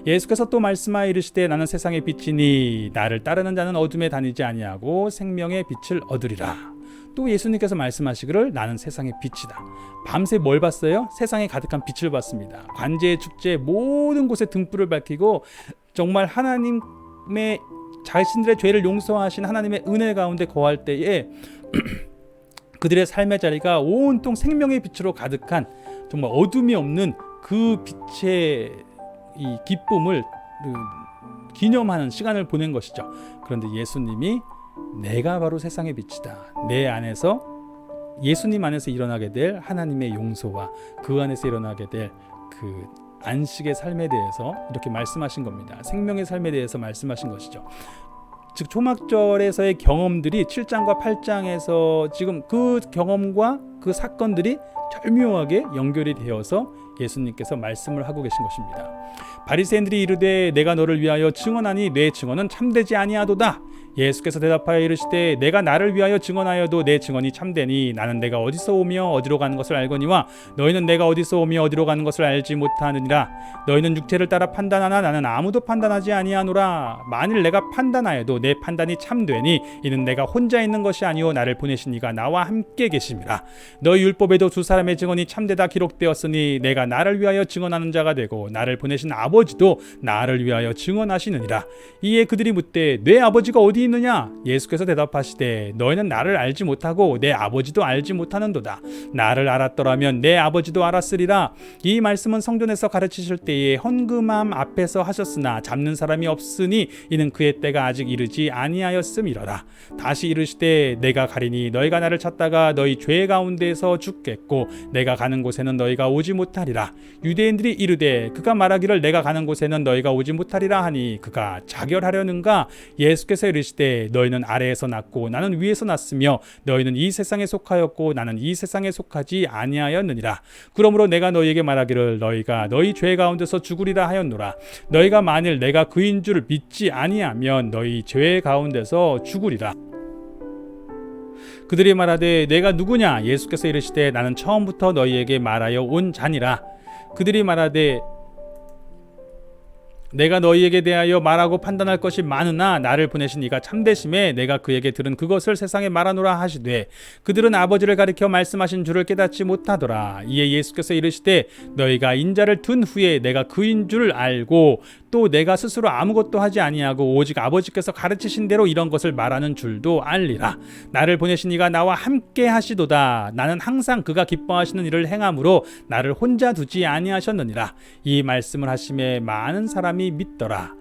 예수께서 또 말씀하여 이르시되 나는 세상의 빛이니 나를 따르는 자는 어둠에 다니지 아니하고 생명의 빛을 얻으리라. 또 예수님께서 말씀하시기를 나는 세상의 빛이다. 밤새 뭘 봤어요? 세상에 가득한 빛을 봤습니다. 관제의 축제 모든 곳에 등불을 밝히고 정말 하나님의 자신들의 죄를 용서하신 하나님의 은혜 가운데 거할 때에 그들의 삶의 자리가 온통 생명의 빛으로 가득한 정말 어둠이 없는 그 빛의 이 기쁨을 기념하는 시간을 보낸 것이죠. 그런데 예수님이 내가 바로 세상의 빛이다. 내 안에서, 예수님 안에서 일어나게 될 하나님의 용서와 그 안에서 일어나게 될 그 안식의 삶에 대해서 이렇게 말씀하신 겁니다. 생명의 삶에 대해서 말씀하신 것이죠. 즉 초막절에서의 경험들이 7장과 8장에서 지금 그 경험과 그 사건들이 절묘하게 연결이 되어서 예수님께서 말씀을 하고 계신 것입니다. 바리새인들이 이르되 내가 너를 위하여 증언하니 내 증언은 참되지 아니하도다. 예수께서 대답하여 이르시되 내가 나를 위하여 증언하여도 내 증언이 참되니 나는 내가 어디서 오며 어디로 가는 것을 알거니와 너희는 내가 어디서 오며 어디로 가는 것을 알지 못하느니라. 너희는 육체를 따라 판단하나 나는 아무도 판단하지 아니하노라. 만일 내가 판단하여도 내 판단이 참되니 이는 내가 혼자 있는 것이 아니오 나를 보내신 이가 나와 함께 계심이라. 너희 율법에도 두 사람의 증언이 참되다 기록되었으니 내가 나를 위하여 증언하는 자가 되고 나를 보내신 아버지도 나를 위하여 증언하시느니라. 이에 그들이 묻되 내 아버지가 어디 있느냐? 예수께서 대답하시되 너희는 나를 알지 못하고 내 아버지도 알지 못하는도다. 나를 알았더라면 내 아버지도 알았으리라. 이 말씀은 성전에서 가르치실 때에 헌금함 앞에서 하셨으나 잡는 사람이 없으니 이는 그의 때가 아직 이르지 아니하였음이로라. 다시 이르시되 내가 가리니 너희가 나를 찾다가 너희 죄 가운데서 죽겠고 내가 가는 곳에는 너희가 오지 못하리라. 유대인들이 이르되 그가 말하기를 내가 가는 곳에는 너희가 오지 못하리라 하니 그가 자결하려는가? 예수께서 이르시되 너희는 아래에서 났고 나는 위에서 났으며 너희는 이 세상에 속하였고 나는 이 세상에 속하지 아니하였느니라. 그러므로 내가 너희에게 말하기를 너희가 너희 죄 가운데서 죽으리라 하였노라. 너희가 만일 내가 그인 줄 믿지 아니하면 너희 죄 가운데서 죽으리라. 그들이 말하되 내가 누구냐? 예수께서 이르시되 나는 처음부터 너희에게 말하여 온 자니라. 그들이 말하되 내가 너희에게 대하여 말하고 판단할 것이 많으나 나를 보내신 이가 참되심에 내가 그에게 들은 그것을 세상에 말하노라 하시되 그들은 아버지를 가리켜 말씀하신 줄을 깨닫지 못하더라. 이에 예수께서 이르시되 너희가 인자를 둔 후에 내가 그인 줄 알고 또 내가 스스로 아무것도 하지 아니하고 오직 아버지께서 가르치신 대로 이런 것을 말하는 줄도 알리라. 나를 보내신 이가 나와 함께 하시도다. 나는 항상 그가 기뻐하시는 일을 행함으로 나를 혼자 두지 아니하셨느니라. 이 말씀을 하심에 많은 사람이 믿더라.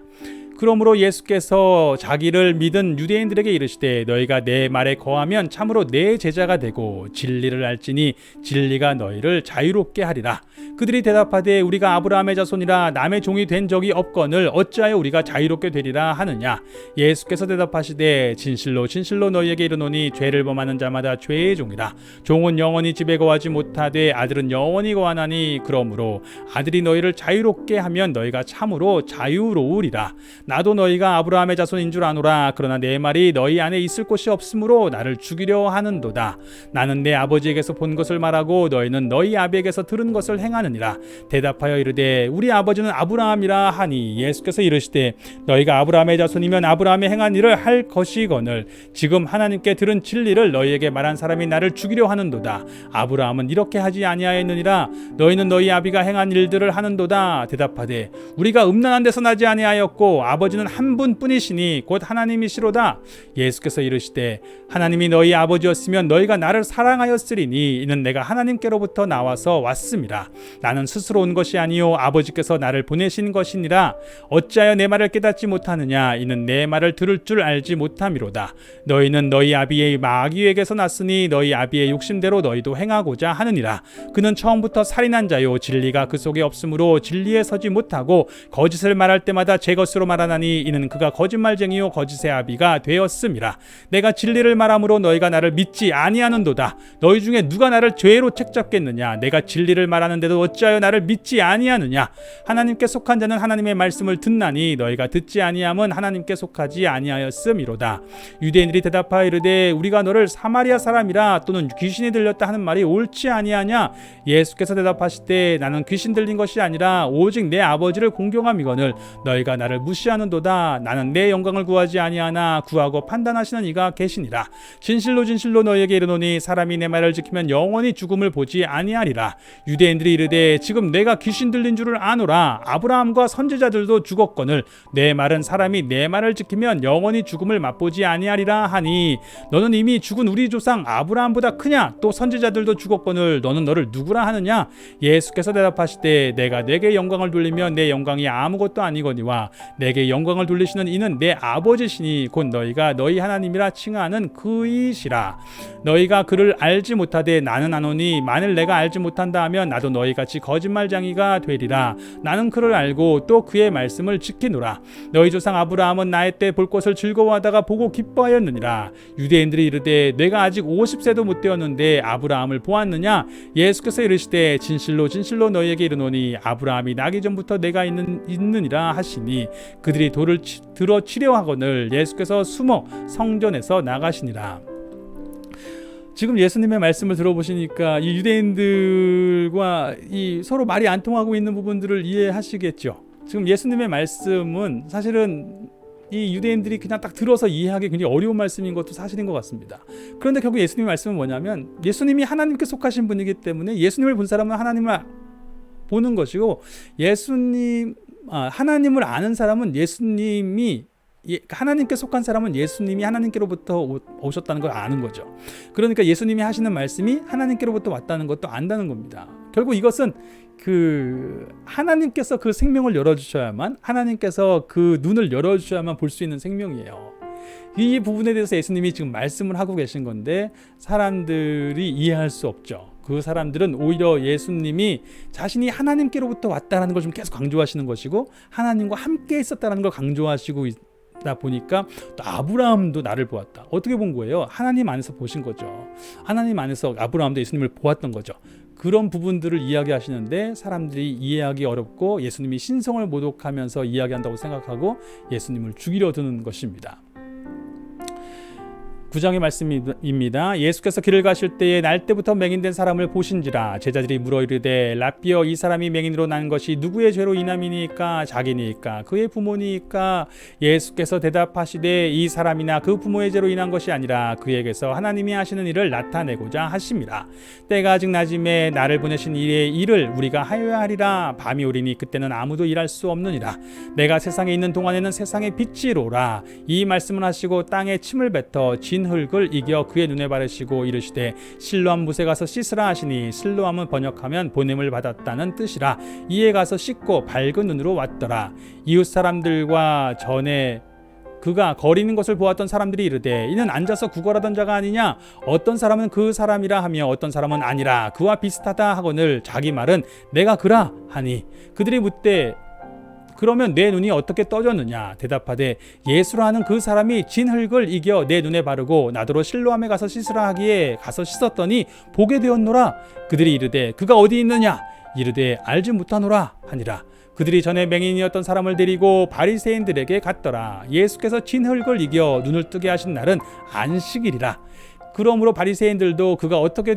그러므로 예수께서 자기를 믿은 유대인들에게 이르시되 너희가 내 말에 거하면 참으로 내 제자가 되고 진리를 알지니 진리가 너희를 자유롭게 하리라. 그들이 대답하되 우리가 아브라함의 자손이라 남의 종이 된 적이 없거늘 어찌하여 우리가 자유롭게 되리라 하느냐. 예수께서 대답하시되 진실로 진실로 너희에게 이르노니 죄를 범하는 자마다 죄의 종이라. 종은 영원히 집에 거하지 못하되 아들은 영원히 거하나니 그러므로 아들이 너희를 자유롭게 하면 너희가 참으로 자유로우리라. 나도 너희가 아브라함의 자손인 줄 아노라. 그러나 내 말이 너희 안에 있을 곳이 없으므로 나를 죽이려 하는도다. 나는 내 아버지에게서 본 것을 말하고 너희는 너희 아비에게서 들은 것을 행하느니라. 대답하여 이르되 우리 아버지는 아브라함이라 하니 예수께서 이르시되 너희가 아브라함의 자손이면 아브라함이 행한 일을 할 것이거늘 지금 하나님께 들은 진리를 너희에게 말한 사람이 나를 죽이려 하는도다. 아브라함은 이렇게 하지 아니하였느니라. 너희는 너희 아비가 행한 일들을 하는도다. 대답하되 우리가 음란한 데서 나지 아니하였고 아버지는 한 분뿐이시니 곧 하나님이시로다. 예수께서 이르시되 하나님이 너희 아버지였으면 너희가 나를 사랑하였으리니 이는 내가 하나님께로부터 나와서 왔음이라. 나는 스스로 온 것이 아니요 아버지께서 나를 보내신 것이니라. 어찌하여 내 말을 깨닫지 못하느냐. 이는 내 말을 들을 줄 알지 못함이로다. 너희는 너희 아비의 마귀에게서 났으니 너희 아비의 욕심대로 너희도 행하고자 하느니라. 그는 처음부터 살인한 자요 진리가 그 속에 없으므로 진리에 서지 못하고 거짓을 말할 때마다 제 것으로 말하나니 이는 그가 거짓말쟁이요 거짓의 아비가 되었음이라. 내가 진리를 말함으로 너희가 나를 믿지 아니하는도다. 너희 중에 누가 나를 죄로 책잡겠느냐. 내가 진리를 말하는데도 어찌하여 나를 믿지 아니하느냐. 하나님께 속한 자는 하나님의 말씀을 듣나니 너희가 듣지 아니함은 하나님께 속하지 아니하였음이로다. 유대인들이 대답하여 이르되 우리가 너를 사마리아 사람이라 또는 귀신이 들렸다 하는 말이 옳지 아니하냐. 예수께서 대답하시되 나는 귀신 들린 것이 아니라 오직 내 아버지를 공경함이거늘 너희가 나를 무시하는도다. 나는 내 영광을 구하지 아니하나 구하고 판단하시는 이가 계시니라. 진실로 진실로 너희에게 이르노니 사람이 내 말을 지키면 영원히 죽음을 보지 아니하리라. 유대인들이 이르되 지금 내가 귀신 들린 줄을 아노라. 아브라함과 선지자들도 죽었거늘 내 말은 사람이 내 말을 지키면 영원히 죽음을 맛보지 아니하리라 하니 너는 이미 죽은 우리 조상 아브라함보다 크냐. 또 선지자들도 죽었거늘 너는 너를 누구라 하느냐. 예수께서 대답하시되 내가 내게 영광을 돌리면 내 영광이 아무것도 아니거니와 내게 영광을 돌리시는 이는 내 아버지시니 곧 너희가 너희 하나님이라 칭하는 그이시라. 너희가 그를 알지 못하되 나는 아노니 만일 내가 알지 못한다 하면 나도 너희같이 거짓말쟁이가 되리라. 나는 그를 알고 또 그의 말씀을 지키노라. 너희 조상 아브라함은 나의 때 볼 것을 즐거워하다가 보고 기뻐하였느니라. 유대인들이 이르되 내가 아직 50세도 못 되었는데 아브라함을 보았느냐. 예수께서 이르시되 진실로 진실로 너희에게 이르노니 아브라함이 나기 전부터 내가 있느니라 하시니 그들이 돌을 들어 치려 하거늘 예수께서 숨어 성전에서 나가시니라. 지금 예수님의 말씀을 들어보시니까 이 유대인들과 이 서로 말이 안 통하고 있는 부분들을 이해하시겠죠. 지금 예수님의 말씀은 사실은 이 유대인들이 그냥 딱 들어서 이해하기 굉장히 어려운 말씀인 것도 사실인 것 같습니다. 그런데 결국 예수님의 말씀은 뭐냐면 예수님이 하나님께 속하신 분이기 때문에 예수님을 본 사람은 하나님을 보는 것이고 하나님을 아는 사람은 예수님이 하나님께 속한 사람은 예수님이 하나님께로부터 오셨다는 걸 아는 거죠. 그러니까 예수님이 하시는 말씀이 하나님께로부터 왔다는 것도 안다는 겁니다. 결국 이것은 하나님께서 그 생명을 열어주셔야만 하나님께서 그 눈을 열어주셔야만 볼 수 있는 생명이에요. 이 부분에 대해서 예수님이 지금 말씀을 하고 계신 건데 사람들이 이해할 수 없죠. 그 사람들은 오히려 예수님이 자신이 하나님께로부터 왔다는 걸 좀 계속 강조하시는 것이고 하나님과 함께 있었다는 걸 강조하시고 있다 보니까 또 아브라함도 나를 보았다. 어떻게 본 거예요? 하나님 안에서 보신 거죠. 하나님 안에서 아브라함도 예수님을 보았던 거죠. 그런 부분들을 이야기하시는데 사람들이 이해하기 어렵고 예수님이 신성을 모독하면서 이야기한다고 생각하고 예수님을 죽이려 드는 것입니다. 9장의 말씀입니다. 예수께서 길을 가실 때에 날 때부터 맹인된 사람을 보신지라. 제자들이 물어 이르되 라삐여, 이 사람이 맹인으로 난 것이 누구의 죄로 인함이니까? 자기니까 그의 부모니까? 예수께서 대답하시되 이 사람이나 그 부모의 죄로 인한 것이 아니라 그에게서 하나님이 하시는 일을 나타내고자 하심이라. 때가 아직 낮음에 나를 보내신 이의 일을 우리가 하여야 하리라. 밤이 오리니 그때는 아무도 일할 수 없느니라. 내가 세상에 있는 동안에는 세상의 빛이로라. 이 말씀을 하시고 땅에 침을 뱉어 진 흙을 이겨 그의 눈에 바르시고 이르시되 실로암 못에 가서 씻으라 하시니, 실로암은 번역하면 보냄을 받았다는 뜻이라. 이에 가서 씻고 밝은 눈으로 왔더라. 이웃 사람들과 전에 그가 거리는 것을 보았던 사람들이 이르되 이는 앉아서 구걸하던 자가 아니냐? 어떤 사람은 그 사람이라 하며 어떤 사람은 아니라 그와 비슷하다 하거늘 자기 말은 내가 그라 하니, 그들이 묻되 그러면 내 눈이 어떻게 떠졌느냐? 대답하되 예수라 하는 그 사람이 진 흙을 이겨 내 눈에 바르고 나더러 실로암에 가서 씻으라 하기에 가서 씻었더니 보게 되었노라. 그들이 이르되 그가 어디 있느냐? 이르되 알지 못하노라 하니라. 그들이 전에 맹인이었던 사람을 데리고 바리새인들에게 갔더라. 예수께서 진 흙을 이겨 눈을 뜨게 하신 날은 안식일이라. 그러므로 바리새인들도 그가 어떻게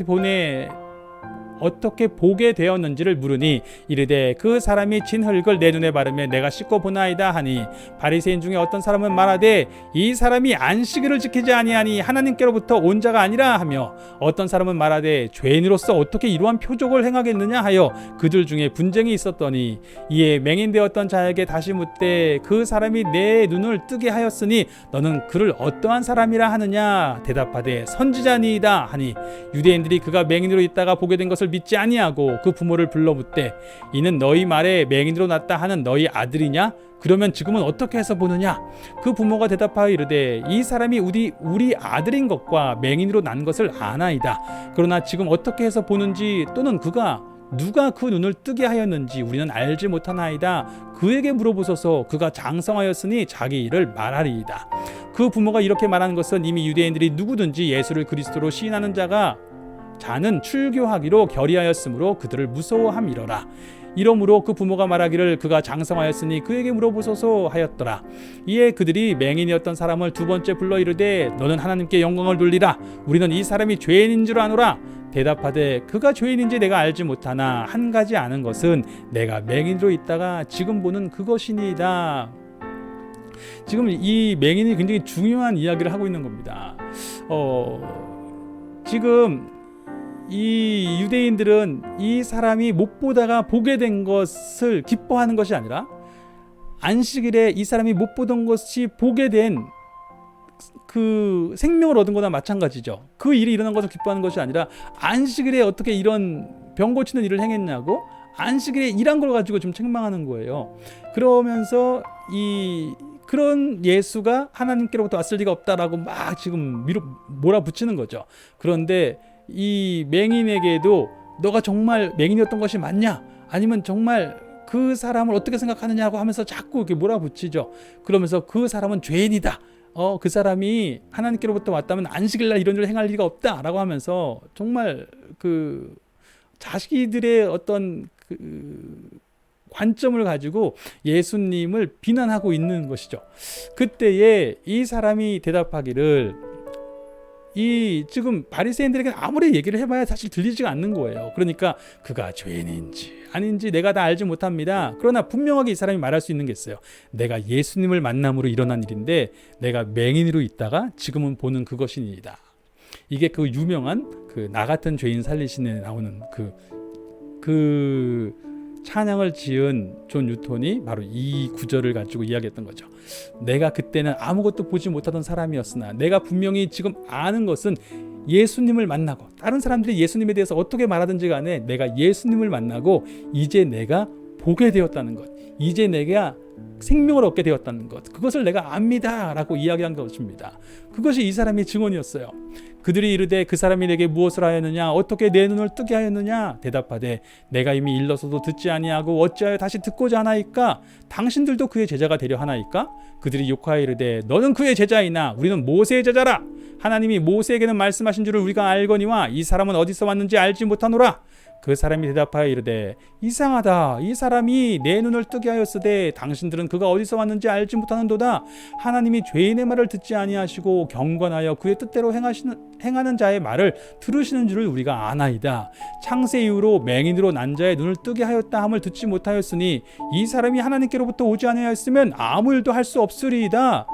보게 되었는지를 물으니 이르되 그 사람이 진 흙을 내 눈에 바르며 내가 씻고 보나이다 하니, 바리새인 중에 어떤 사람은 말하되 이 사람이 안식일을 지키지 아니하니 하나님께로부터 온 자가 아니라 하며, 어떤 사람은 말하되 죄인으로서 어떻게 이러한 표적을 행하겠느냐 하여 그들 중에 분쟁이 있었더니, 이에 맹인되었던 자에게 다시 묻되 그 사람이 내 눈을 뜨게 하였으니 너는 그를 어떠한 사람이라 하느냐? 대답하되 선지자니이다 하니, 유대인들이 그가 맹인으로 있다가 보게 된 것을 믿지 아니하고 그 부모를 불러 묻되 이는 너희 말에 맹인으로 났다 하는 너희 아들이냐? 그러면 지금은 어떻게 해서 보느냐? 그 부모가 대답하여 이르되 이 사람이 우리 아들인 것과 맹인으로 난 것을 아나이다. 그러나 지금 어떻게 해서 보는지 또는 누가 그 눈을 뜨게 하였는지 우리는 알지 못하나이다. 그에게 물어보소서. 그가 장성하였으니 자기 일을 말하리이다. 그 부모가 이렇게 말하는 것은 이미 유대인들이 누구든지 예수를 그리스도로 시인하는 자는 출교하기로 결의하였으므로 그들을 무서워함이러라. 이러므로 그 부모가 말하기를 그가 장성하였으니 그에게 물어보소서 하였더라. 이에 그들이 맹인이었던 사람을 두 번째 불러 이르되 너는 하나님께 영광을 돌리라. 우리는 이 사람이 죄인인 줄 아노라. 대답하되 그가 죄인인지 내가 알지 못하나 한 가지 아는 것은 내가 맹인으로 있다가 지금 보는 그것이니이다. 지금 이 맹인이 굉장히 중요한 이야기를 하고 있는 겁니다. 지금 이 유대인들은 이 사람이 못 보다가 보게 된 것을 기뻐하는 것이 아니라, 안식일에 이 사람이 못 보던 것이 보게 된 그 생명을 얻은 거나 마찬가지죠. 그 일이 일어난 것을 기뻐하는 것이 아니라 안식일에 어떻게 이런 병 고치는 일을 행했냐고, 안식일에 일한 걸 가지고 좀 책망하는 거예요. 그러면서 그런 예수가 하나님께로부터 왔을 리가 없다라고 막 지금 몰아붙이는 거죠. 그런데 이 맹인에게도 너가 정말 맹인이었던 것이 맞냐? 아니면 정말 그 사람을 어떻게 생각하느냐고 하면서 자꾸 이렇게 몰아붙이죠. 그러면서 그 사람은 죄인이다. 그 사람이 하나님께로부터 왔다면 안식일날 이런 일을 행할 리가 없다라고 하면서 정말 그 자기들의 어떤 그 관점을 가지고 예수님을 비난하고 있는 것이죠. 그때에 이 사람이 대답하기를, 지금 바리새인들에게 아무리 얘기를 해봐야 사실 들리지가 않는 거예요. 그러니까 그가 죄인인지 아닌지 내가 다 알지 못합니다. 그러나 분명하게 이 사람이 말할 수 있는 게 있어요. 내가 예수님을 만남으로 일어난 일인데 내가 맹인으로 있다가 지금은 보는 그것이니이다. 이게 그 유명한 그 나 같은 죄인 살리시네 나오는 그 찬양을 지은 존 뉴턴이 바로 이 구절을 가지고 이야기했던 거죠. 내가 그때는 아무것도 보지 못하던 사람이었으나 내가 분명히 지금 아는 것은 예수님을 만나고, 다른 사람들이 예수님에 대해서 어떻게 말하든지 간에 내가 예수님을 만나고 이제 내가 보게 되었다는 것, 이제 내가 생명을 얻게 되었다는 것, 그것을 내가 압니다 라고 이야기한 것입니다. 그것이 이 사람의 증언이었어요. 그들이 이르되 그 사람이 내게 무엇을 하였느냐? 어떻게 내 눈을 뜨게 하였느냐? 대답하되 내가 이미 일러서도 듣지 아니하고 어찌하여 다시 듣고자 하나이까? 당신들도 그의 제자가 되려 하나이까? 그들이 욕하여 이르되 너는 그의 제자이나 우리는 모세의 제자라. 하나님이 모세에게는 말씀하신 줄을 우리가 알거니와 이 사람은 어디서 왔는지 알지 못하노라. 그 사람이 대답하여 이르되 이상하다. 이 사람이 내 눈을 뜨게 하였으되 당신들은 그가 어디서 왔는지 알지 못하는도다. 하나님이 죄인의 말을 듣지 아니하시고 경건하여 그의 뜻대로 행하는 자의 말을 들으시는 줄을 우리가 아나이다. 창세 이후로 맹인으로 난 자의 눈을 뜨게 하였다 함을 듣지 못하였으니 이 사람이 하나님께로부터 오지 아니하였으면 아무 일도 할 수 없으리이다.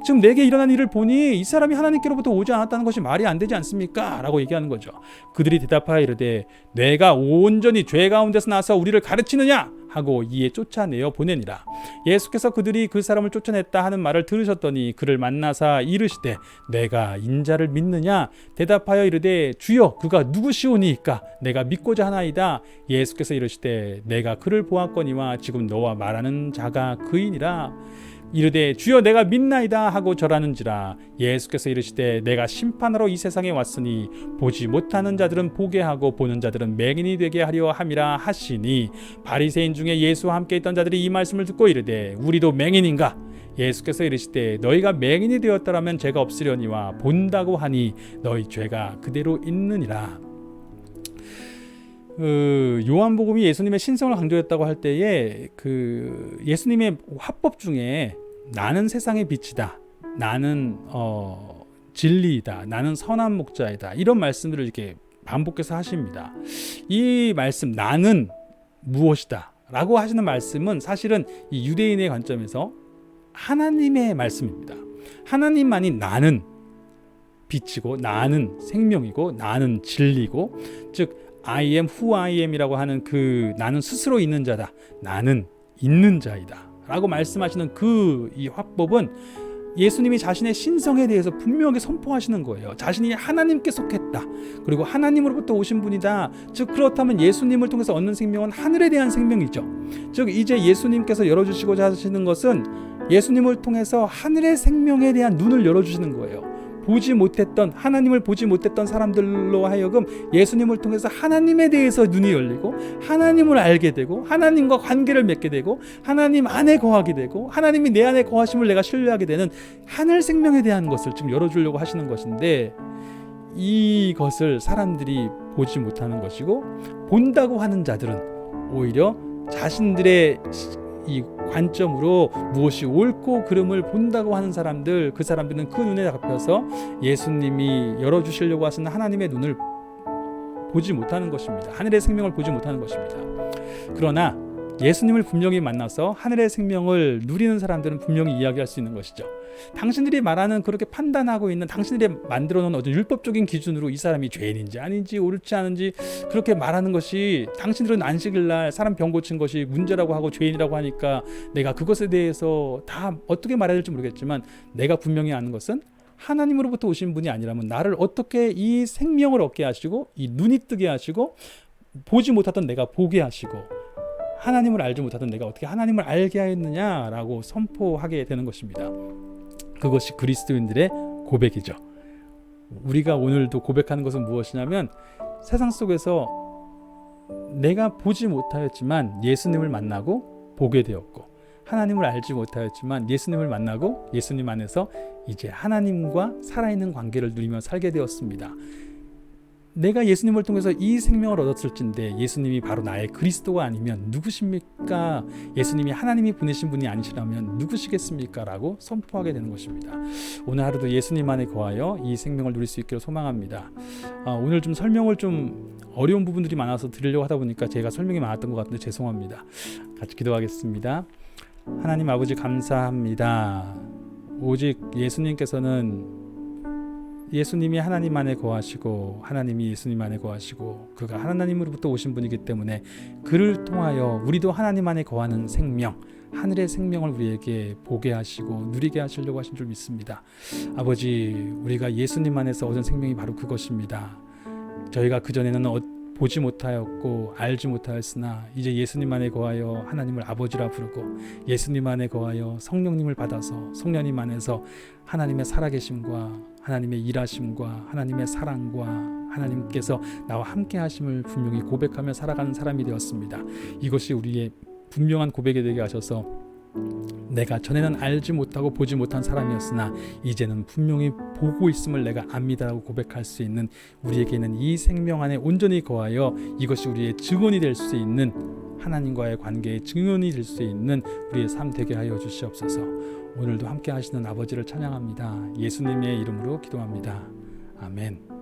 지금 내게 일어난 일을 보니 이 사람이 하나님께로부터 오지 않았다는 것이 말이 안 되지 않습니까? 라고 얘기하는 거죠. 그들이 대답하여 이르되 내가 온전히 죄 가운데서 나서 우리를 가르치느냐? 하고 이에 쫓아내어 보내니라. 예수께서 그들이 그 사람을 쫓아냈다 하는 말을 들으셨더니 그를 만나사 이르시되 내가 인자를 믿느냐? 대답하여 이르되 주여 그가 누구시오니이까? 내가 믿고자 하나이다. 예수께서 이르시되 내가 그를 보았거니와 지금 너와 말하는 자가 그이니라. 이르되 주여 내가 믿나이다 하고 절하는지라. 예수께서 이르시되 내가 심판하러 이 세상에 왔으니 보지 못하는 자들은 보게 하고 보는 자들은 맹인이 되게 하려 함이라 하시니 바리새인 중에 예수와 함께 있던 자들이 이 말씀을 듣고 이르되 우리도 맹인인가? 예수께서 이르시되 너희가 맹인이 되었더라면 죄가 없으려니와 본다고 하니 너희 죄가 그대로 있느니라. 요한복음이 예수님의 신성을 강조했다고 할 때에 예수님의 화법 중에 나는 세상의 빛이다, 나는 진리이다, 나는 선한 목자이다, 이런 말씀들을 이렇게 반복해서 하십니다. 이 말씀 나는 무엇이다 라고 하시는 말씀은 사실은 이 유대인의 관점에서 하나님의 말씀입니다. 하나님만이 나는 빛이고 나는 생명이고 나는 진리고, 즉 I am who I am이라고 하는 나는 스스로 있는 자다, 나는 있는 자이다 라고 말씀하시는 이 화법은 예수님이 자신의 신성에 대해서 분명히 선포하시는 거예요. 자신이 하나님께 속했다, 그리고 하나님으로부터 오신 분이다. 즉 그렇다면 예수님을 통해서 얻는 생명은 하늘에 대한 생명이죠. 즉 이제 예수님께서 열어주시고자 하시는 것은 예수님을 통해서 하늘의 생명에 대한 눈을 열어주시는 거예요. 하나님을 보지 못했던 사람들로 하여금 예수님을 통해서 하나님에 대해서 눈이 열리고 하나님을 알게 되고 하나님과 관계를 맺게 되고 하나님 안에 거하게 되고 하나님이 내 안에 거하심을 내가 신뢰하게 되는 하늘 생명에 대한 것을 지금 열어주려고 하시는 것인데, 이것을 사람들이 보지 못하는 것이고 본다고 하는 자들은 오히려 자신들의 이 관점으로 무엇이 옳고 그름을 본다고 하는 사람들, 그 사람들은 그 눈에 잡혀서 예수님이 열어주시려고 하시는 하나님의 눈을 보지 못하는 것입니다. 하늘의 생명을 보지 못하는 것입니다. 그러나 예수님을 분명히 만나서 하늘의 생명을 누리는 사람들은 분명히 이야기할 수 있는 것이죠. 당신들이 말하는, 그렇게 판단하고 있는, 당신들이 만들어 놓은 어떤 율법적인 기준으로 이 사람이 죄인인지 아닌지 옳지 않은지 그렇게 말하는 것이, 당신들은 안식일날 사람 병 고친 것이 문제라고 하고 죄인이라고 하니까 내가 그것에 대해서 다 어떻게 말해야 될지 모르겠지만, 내가 분명히 아는 것은 하나님으로부터 오신 분이 아니라면 나를 어떻게 이 생명을 얻게 하시고 이 눈이 뜨게 하시고 보지 못하던 내가 보게 하시고 하나님을 알지 못하던 내가 어떻게 하나님을 알게 하였느냐라고 선포하게 되는 것입니다. 그것이 그리스도인들의 고백이죠. 우리가 오늘도 고백하는 것은 무엇이냐면, 세상 속에서 내가 보지 못하였지만 예수님을 만나고 보게 되었고, 하나님을 알지 못하였지만 예수님을 만나고 예수님 안에서 이제 하나님과 살아있는 관계를 누리며 살게 되었습니다. 내가 예수님을 통해서 이 생명을 얻었을진데 예수님이 바로 나의 그리스도가 아니면 누구십니까? 예수님이 하나님이 보내신 분이 아니시라면 누구시겠습니까? 라고 선포하게 되는 것입니다. 오늘 하루도 예수님 안에 거하여 이 생명을 누릴 수 있기를 소망합니다. 오늘 좀 설명을 좀 어려운 부분들이 많아서 드리려고 하다 보니까 제가 설명이 많았던 것 같은데 죄송합니다. 같이 기도하겠습니다. 하나님 아버지 감사합니다. 오직 예수님이 하나님 안에 거하시고 하나님이 예수님 안에 거하시고 그가 하나님으로부터 오신 분이기 때문에 그를 통하여 우리도 하나님 안에 거하는 생명, 하늘의 생명을 우리에게 보게 하시고 누리게 하시려고 하신 줄 믿습니다. 아버지, 우리가 예수님 안에서 얻은 생명이 바로 그것입니다. 저희가 그전에는 보지 못하였고 알지 못하였으나 이제 예수님 안에 거하여 하나님을 아버지라 부르고 예수님 안에 거하여 성령님을 받아서 성령님 안에서 하나님의 살아계심과 하나님의 일하심과 하나님의 사랑과 하나님께서 나와 함께 하심을 분명히 고백하며 살아가는 사람이 되었습니다. 이것이 우리의 분명한 고백이 되게 하셔서 내가 전에는 알지 못하고 보지 못한 사람이었으나 이제는 분명히 보고 있음을 내가 압니다라고 고백할 수 있는, 우리에게는 이 생명 안에 온전히 거하여 이것이 우리의 증언이 될 수 있는, 하나님과의 관계의 증언이 될 수 있는 우리의 삶 되게 하여 주시옵소서. 오늘도 함께 하시는 아버지를 찬양합니다. 예수님의 이름으로 기도합니다. 아멘.